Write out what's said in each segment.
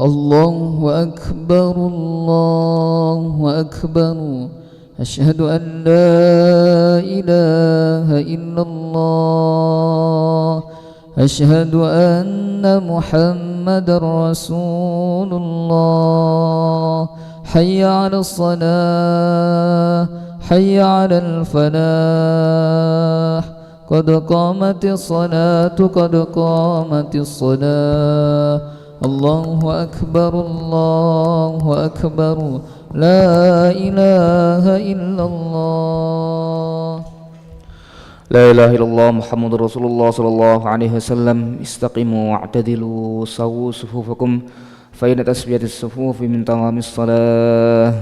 الله أكبر الله أكبر أشهد أن لا إله إلا الله أشهد أن محمد رسول الله حي على الصلاة حي على الفلاح قد قامت الصلاة قد قامت الصلاة الله أكبر الله أكبر لا إله إلا الله لا إله إلا الله محمد رسول الله صلى الله عليه وسلم استقيموا واعتدلوا سووا صفوفكم فإن تسوية الصفوف من تمام الصلاة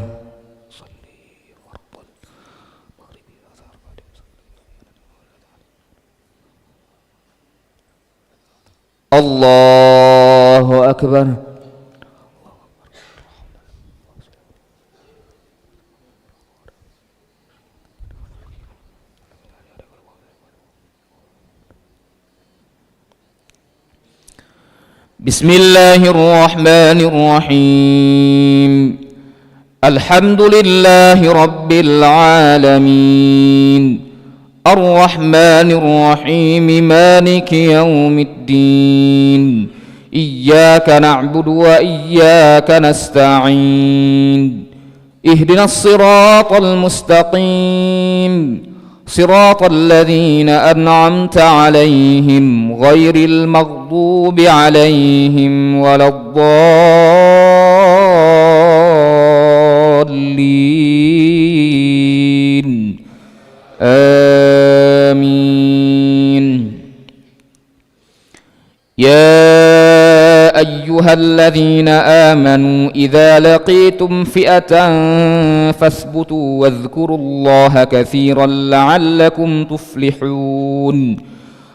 الله أكبر بسم الله الرحمن الرحيم الحمد لله رب العالمين الرحمن الرحيم مالك يوم الدين إياك نعبد وإياك نستعين اهدنا الصراط المستقيم صراط الذين أنعمت عليهم غير المغضوب عليهم ولا الضالين آمين يا أيها الذين آمنوا إذا لقيتم فئة فاثبتوا واذكروا الله كثيرا لعلكم تفلحون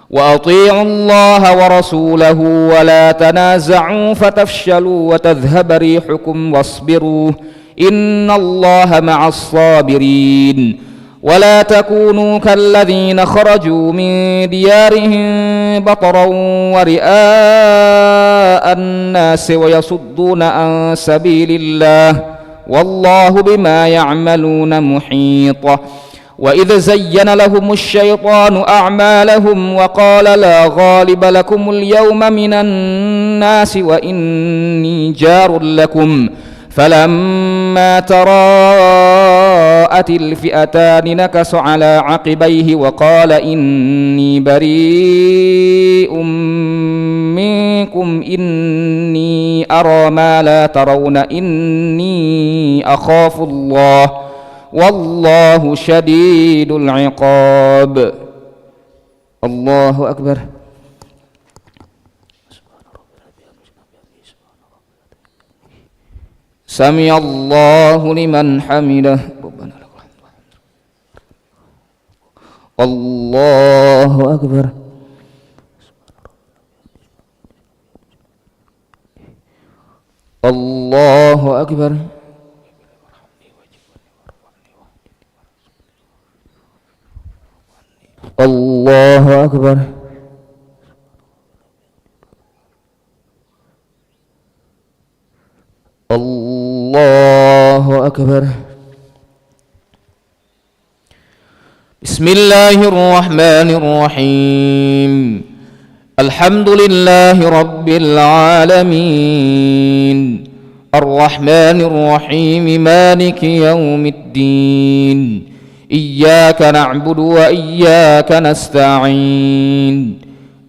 وأطيعوا الله ورسوله ولا تنازعوا فتفشلوا وتذهب ريحكم واصبروا إن الله مع الصابرين ولا تكونوا كالذين خرجوا من ديارهم بطرا ورئاء الناس ويصدون عن سبيل الله والله بما يعملون محيط وإذ زين لهم الشيطان أعمالهم وقال لا غالب لكم اليوم من الناس وإني جار لكم فلما تراءت الفئتان نكص على عقبيه وقال إني بريء منكم إني أرى ما لا ترون إني أخاف الله والله شديد العقاب الله أكبر سمع الله لمن حمده الله أكبر الله أكبر الله أكبر الله أكبر بسم الله الرحمن الرحيم الحمد لله رب العالمين الرحمن الرحيم مالك يوم الدين إياك نعبد وإياك نستعين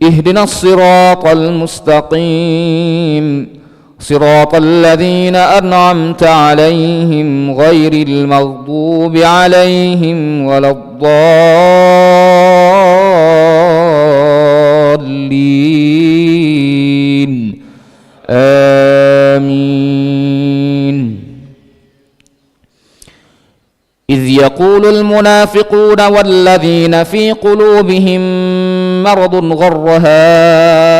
اهدنا الصراط المستقيم صراط الذين أنعمت عليهم غير المغضوب عليهم ولا الضالين آمين إذ يقول المنافقون والذين في قلوبهم مرض غر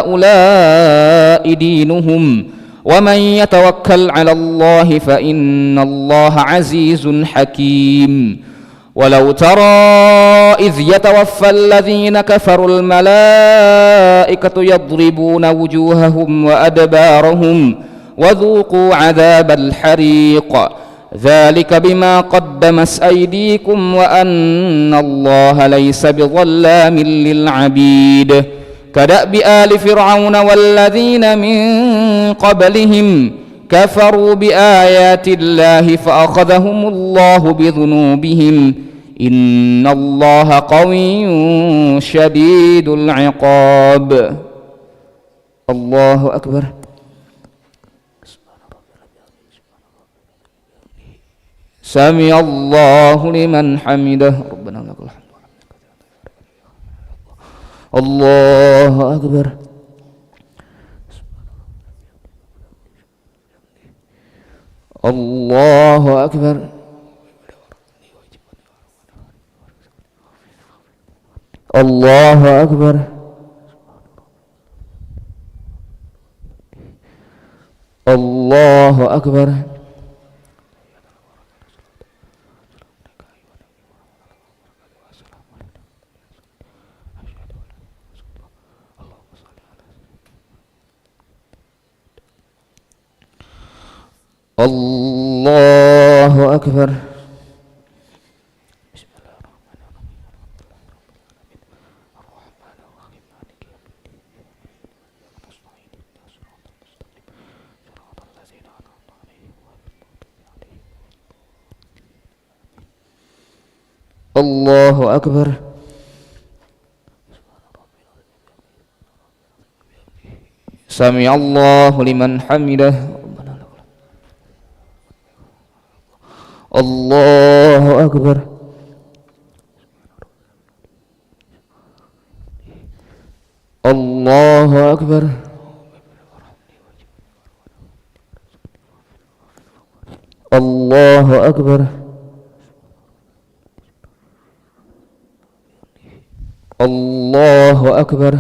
هؤلاء دينهم ومن يتوكل على الله فإن الله عزيز حكيم ولو ترى إذ يتوفى الذين كفروا الملائكة يضربون وجوههم وأدبارهم وذوقوا عذاب الحريق ذلك بما قدمت أيديكم وأن الله ليس بظلام للعبيد كدأب آل فرعون والذين من قبلهم كفروا بآيات الله فأخذهم الله بذنوبهم إن الله قوي شديد العقاب. الله أكبر. سمع الله لمن حمده ربنا لك الحمد. الله أكبر. الله أكبر. الله أكبر. الله أكبر. الله أكبر. الله أكبر. سمع الله لمن حمده الله أكبر. الله أكبر. الله أكبر. الله أكبر.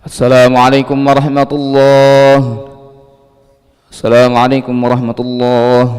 Assalamualaikum warahmatullahi. Assalamualaikum warahmatullahi.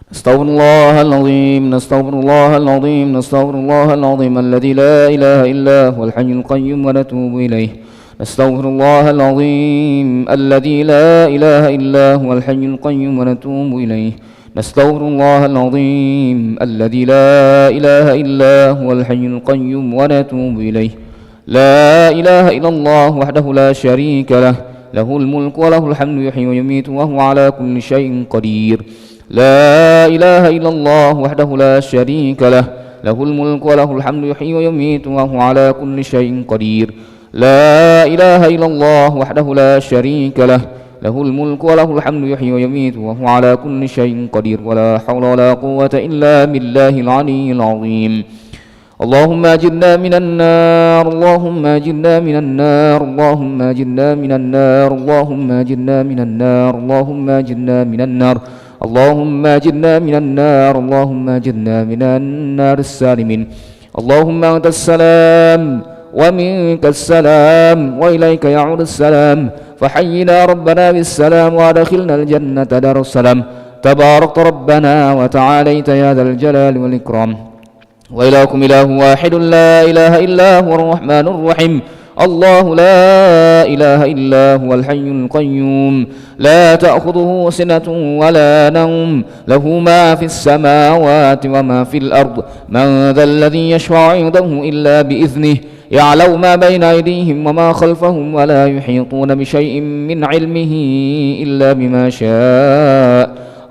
Astaghfirullahal azim, astaghfirullahal azim, astaghfirullahal azim alladzi la ilaha illa huwal hayyul qayyum wa natubu ilaih. Astaghfirullahal azim alladzi la ilaha illa huwal hayyul qayyum wa natubu ilaih. Astaghfirullahal azim alladzi la ilaha illa huwal hayyul qayyum wa natubu ilaih. لا إله إلا الله وحده لا شريك له له الملك وله الحمد يحيي ويميت وهو على كل شيء قدير. لا إله إلا الله وحده لا شريك له له الملك وله الحمد يحيي ويميت وهو على كل شيء قدير. لا إله إلا الله وحده لا شريك له له الملك وله الحمد يحيي ويميت وهو على كل شيء قدير. ولا حول ولا قوة إلا بالله العلي العظيم. اللهم أجرنا من النار اللهم أجرنا من النار اللهم أجرنا من النار اللهم أجرنا من النار اللهم أجرنا من النار اللهم أجرنا من النار اللهم أجرنا من النار السالمين. اللهم أنت السلام ومنك السلام وإليك يعود السلام فحينا ربنا بالسلام وأدخلنا الجنة دار السلام. تباركت ربنا وتعاليت يا ذا الجلال والإكرام. وإلهكم إله واحد لا إله إلا هو الرحمن الرحيم. الله لا إله إلا هو الحي القيوم لا تأخذه سنة ولا نوم له ما في السماوات وما في الأرض. من ذا الذي يشفع عنده إلا بإذنه يعلم ما بين أيديهم وما خلفهم ولا يحيطون بشيء من علمه إلا بما شاء.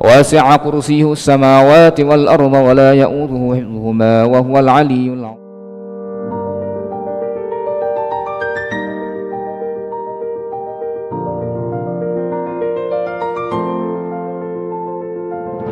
وسع كرسيه السماوات والأرض ولا يؤوده حفظهما وهو العلي العظيم.